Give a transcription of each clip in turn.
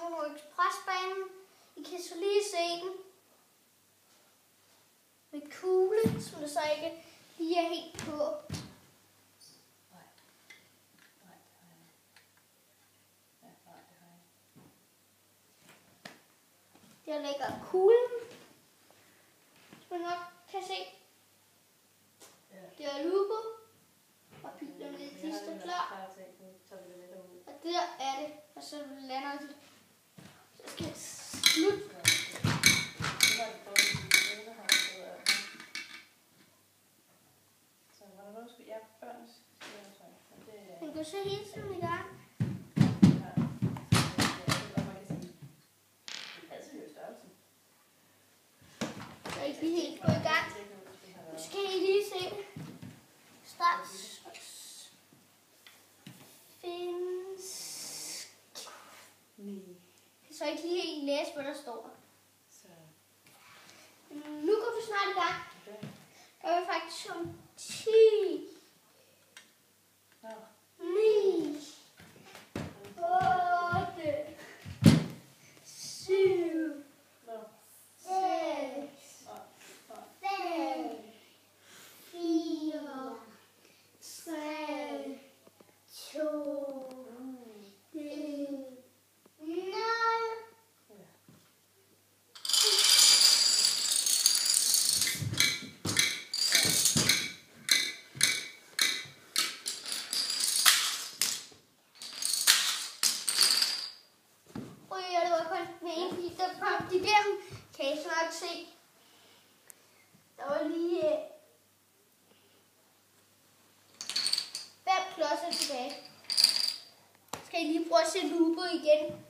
Domino Expressbanen. I kan så lige se den med kugle, som der så ikke lige er helt på. Der ligger kuglen, som man nok kan se. Der er Lupo, og pilerne de står klar. Og der er det, og så lander de. Så skal jeg slutte. Den går så hele tiden i gang. Så er ikke helt gå i gang. Nu skal I lige se. Straks findes. Jeg så ikke lige helt læse, hvad der står. Nu går vi snart i gang. Der er faktisk om 10, 9, 8, 7, 6, 5, 4, 3, 2, 1, 0. Igennem kan I snart se. Der var lige 5 klodser tilbage. Skal I lige prøve at se Lupo igen.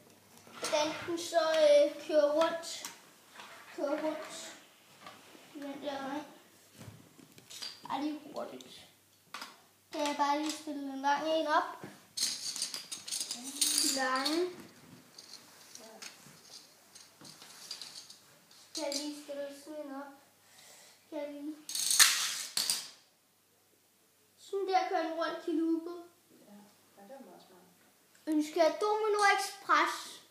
Hvordan den så kører rundt. Den der vej. Ej, lige hurtigt. Kan jeg bare lige stille en lang en op. Lange. Kan jeg lige stille sådan en op. Kan jeg lige. Sådan der kører den rundt til Lupo. Ja, det er meget smart. Ønsker jeg Domino Express.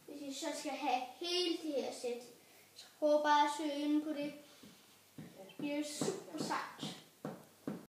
Hvis I så skal have hele det her sæt, så prøv bare at søge ind på det. Det bliver super sejt.